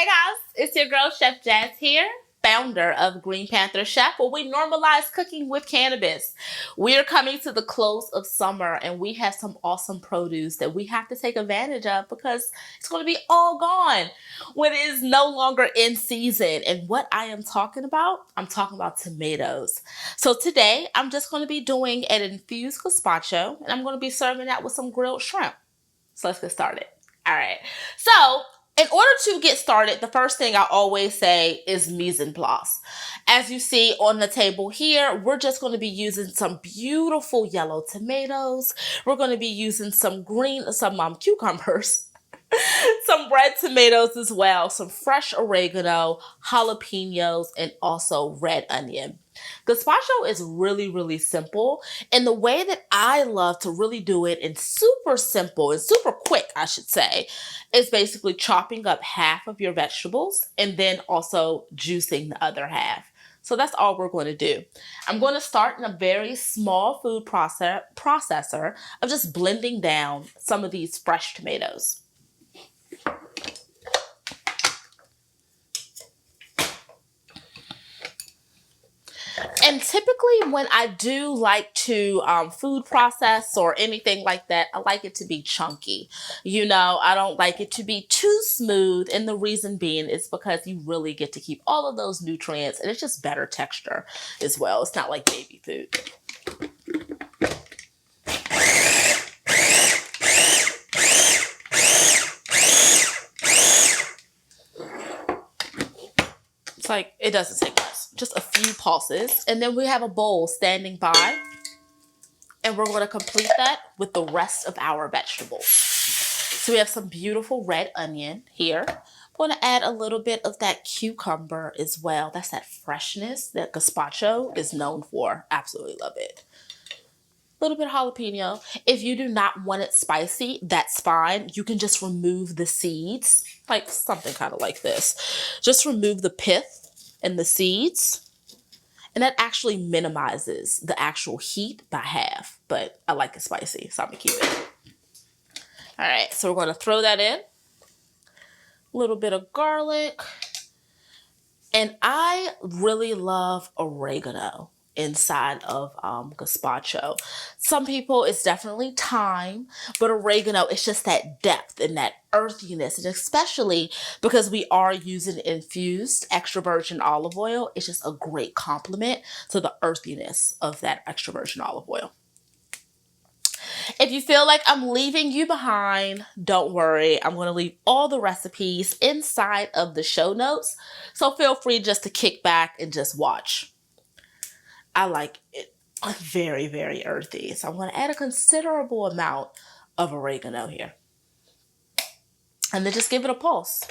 Hey guys, it's your girl Chef Jazz here, founder of Green Panther Chef, where we normalize cooking with cannabis. We are coming to the close of summer and we have some awesome produce that we have to take advantage of because it's going to be all gone when it is no longer in season. And what I am talking about, I'm talking about tomatoes. So today I'm just going to be doing an infused gazpacho and I'm going to be serving that with some grilled shrimp. So let's get started. All right. So in order to get started, the first thing I always say is mise en place. As you see on the table here, we're just going to be using some beautiful yellow tomatoes. We're going to be using some cucumbers, some red tomatoes as well, some fresh oregano, jalapenos, and also red onion. Gazpacho is really simple, and the way that I love to really do it, and super simple and super quick, I should say, is basically chopping up half of your vegetables and then also juicing the other half. So that's all we're going to do. I'm going to start in a very small food processor of just blending down some of these fresh tomatoes. And typically when I do like to food process or anything like that, I like it to be chunky. You know, I don't like it to be too smooth. And the reason being is because you really get to keep all of those nutrients and it's just better texture as well. It's not like baby food. It's like, it doesn't take much. Just a few pulses, and then we have a bowl standing by, and we're going to complete that with the rest of our vegetables. So we have some beautiful red onion here. I'm going to add a little bit of that cucumber as well. That's that freshness that gazpacho is known for. Absolutely love it. A little bit of jalapeno. If you do not want it spicy, that's fine. You can just remove the seeds, like something kind of like this. Just remove the pith and the seeds, and that actually minimizes the actual heat by half, but I like it spicy, so I'm gonna keep it. All right, so we're gonna throw that in. A little bit of garlic, and I really love oregano inside of gazpacho. Some people, it's definitely thyme, but oregano, it's just that depth and that earthiness, and especially because we are using infused extra virgin olive oil, it's just a great complement to the earthiness of that extra virgin olive oil. If you feel like I'm leaving you behind, don't worry. I'm going to leave all the recipes inside of the show notes, so feel free just to kick back and just watch. I like it very earthy. So I'm going to add a considerable amount of oregano here. And then just give it a pulse.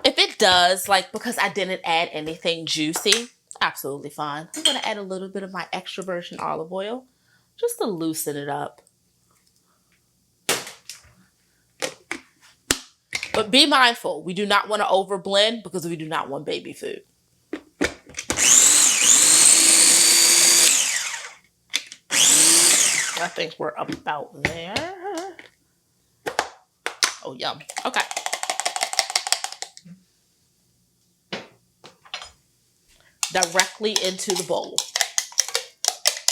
If it does, like because I didn't add anything juicy, absolutely fine. I'm going to add a little bit of my extra virgin olive oil just to loosen it up. But be mindful, we do not want to over blend because we do not want baby food. I think we're about there. Oh, yum. Okay. Directly into the bowl.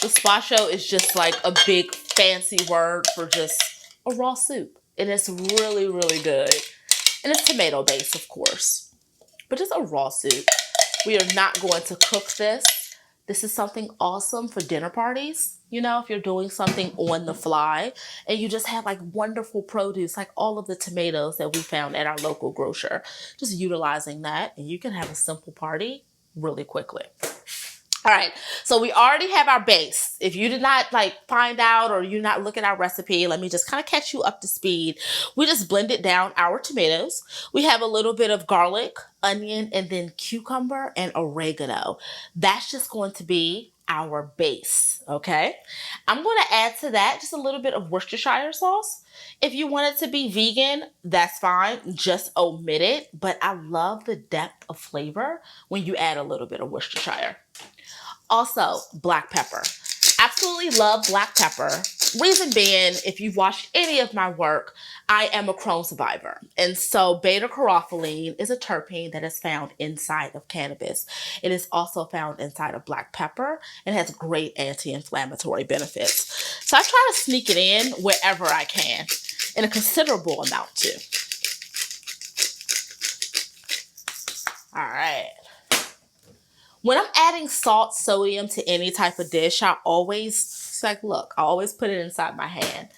Gazpacho is just like a big fancy word for just a raw soup. And it's really good. And it's tomato based, of course, but just a raw soup. We are not going to cook this. This is something awesome for dinner parties. You know, if you're doing something on the fly and you just have like wonderful produce, like all of the tomatoes that we found at our local grocer, just utilizing that, and you can have a simple party really quickly. All right, so we already have our base. If you did not like find out or you're not looking at our recipe, let me just kind of catch you up to speed. We just blended down our tomatoes. We have a little bit of garlic, onion, and then cucumber and oregano. That's just going to be our base, okay? I'm going to add to that just a little bit of Worcestershire sauce. If you want it to be vegan, that's fine. Just omit it. But I love the depth of flavor when you add a little bit of Worcestershire. Also, black pepper. absolutely love black pepper. Reason being, if you've watched any of my work, I am a Crohn survivor. And so beta-caryophyllene is a terpene that is found inside of cannabis. It is also found inside of black pepper and has great anti-inflammatory benefits. So I try to sneak it in wherever I can, in a considerable amount too. All right. When I'm adding salt, sodium to any type of dish, I always put it inside my hand.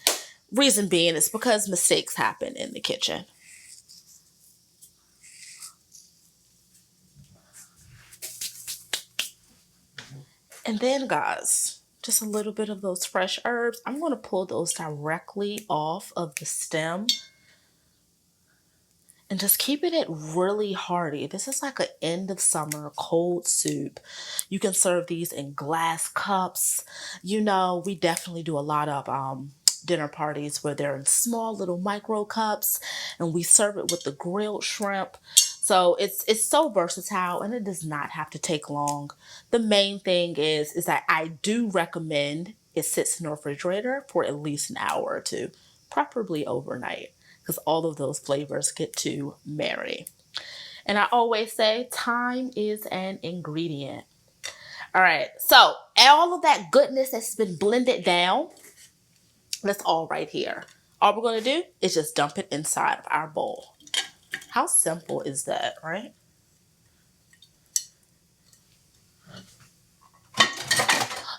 Reason being is because mistakes happen in the kitchen. And then, guys, just a little bit of those fresh herbs. I'm going to pull those directly off of the stem. And just keeping it really hearty. This is like an end of summer cold soup. You can serve these in glass cups. You know, we definitely do a lot of dinner parties where they're in small little micro cups, and we serve it with the grilled shrimp. So it's so versatile, and it does not have to take long. The main thing is that I do recommend it sits in the refrigerator for at least an hour or two, preferably overnight, because all of those flavors get to marry. And I always say time is an ingredient. All right, so all of that goodness that's been blended down, that's all right here. All we're going to do is just dump it inside of our bowl. How simple is that, right?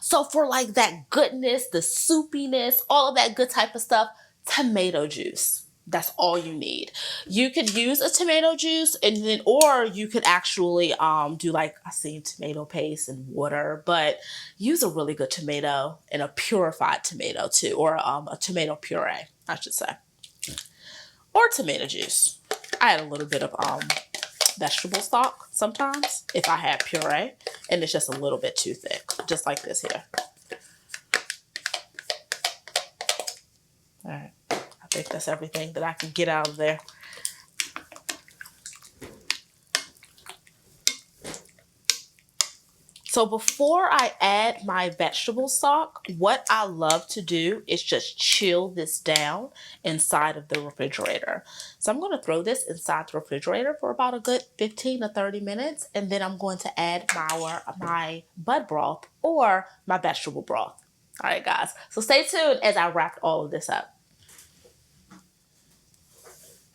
So for like that goodness, the soupiness, all of that good type of stuff, tomato juice. That's all you need. You could use a tomato juice, and then, or you could actually do like I seen tomato paste and water, but use a really good tomato and a purified tomato too, or a tomato puree, I should say, or tomato juice. I add a little bit of vegetable stock sometimes if I have puree and it's just a little bit too thick, just like this here. All right, I think that's everything that I can get out of there. So before I add my vegetable stock, what I love to do is just chill this down inside of the refrigerator. So I'm going to throw this inside the refrigerator for about a good 15 to 30 minutes. And then I'm going to add my bud broth or my vegetable broth. All right, guys. So stay tuned as I wrap all of this up.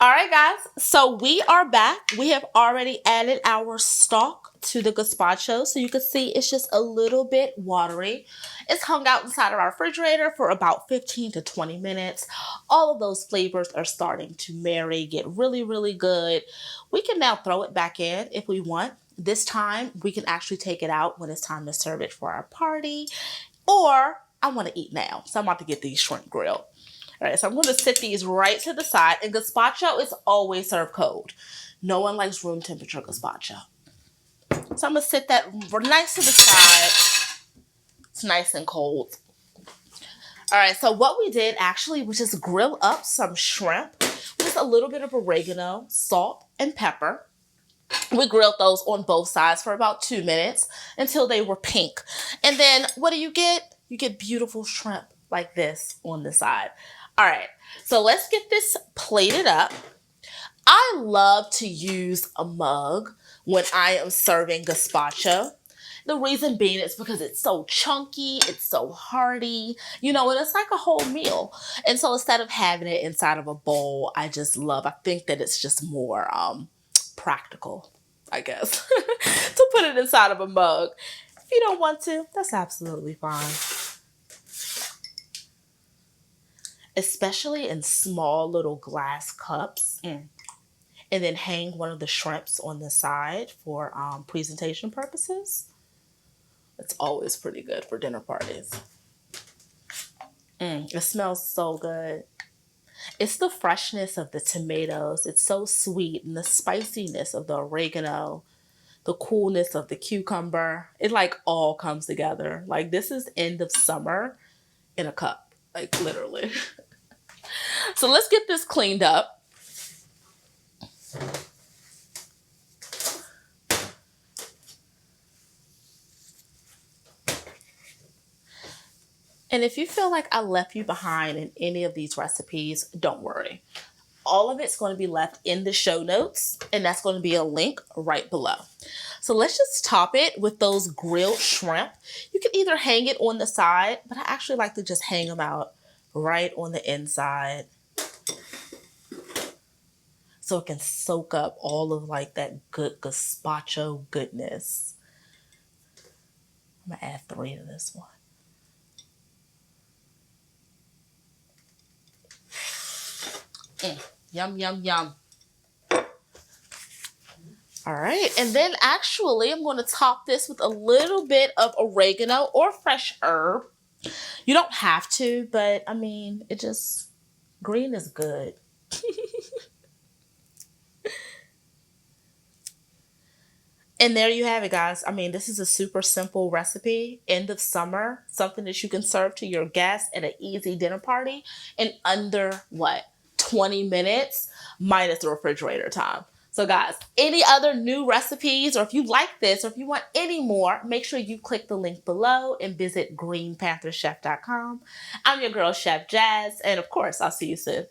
All right, guys, so we are back. We have already added our stock to the gazpacho. So you can see it's just a little bit watery. It's hung out inside of our refrigerator for about 15 to 20 minutes. All of those flavors are starting to marry, get really, really good. We can now throw it back in if we want. This time, we can actually take it out when it's time to serve it for our party. Or I want to eat now, so I'm about to get these shrimp grilled. All right, so I'm going to set these right to the side. And gazpacho is always served cold. No one likes room temperature gazpacho. So I'm going to set that nice to the side. It's nice and cold. All right, so what we did actually was just grill up some shrimp with a little bit of oregano, salt, and pepper. We grilled those on both sides for about 2 minutes until they were pink. And then what do you get? You get beautiful shrimp like this on the side. All right, so let's get this plated up. I love to use a mug when I am serving gazpacho. The reason being is because it's so chunky, it's so hearty, you know, and it's like a whole meal. And so instead of having it inside of a bowl, I think that it's just more practical, I guess, to put it inside of a mug. If you don't want to, that's absolutely fine. Especially in small little glass cups. And then hang one of the shrimps on the side for presentation purposes. It's always pretty good for dinner parties. It smells so good. It's the freshness of the tomatoes. It's so sweet, and the spiciness of the oregano, the coolness of the cucumber. It like all comes together. Like this is end of summer in a cup, like literally. So let's get this cleaned up. And if you feel like I left you behind in any of these recipes, don't worry. All of it's going to be left in the show notes, and that's going to be a link right below. So let's just top it with those grilled shrimp. You can either hang it on the side, but I actually like to just hang them out right on the inside so it can soak up all of like that good gazpacho goodness. I'm gonna add 3 to this one. Yum, yum, yum. All right, and then actually I'm going to top this with a little bit of oregano or fresh herb. You don't have to, but I mean, it just, green is good. And there you have it, guys. I mean, this is a super simple recipe. End of summer, something that you can serve to your guests at an easy dinner party in under, what, 20 minutes minus the refrigerator time. So guys, any other new recipes, or if you like this, or if you want any more, make sure you click the link below and visit greenpantherchef.com. I'm your girl, Chef Jazz, and of course, I'll see you soon.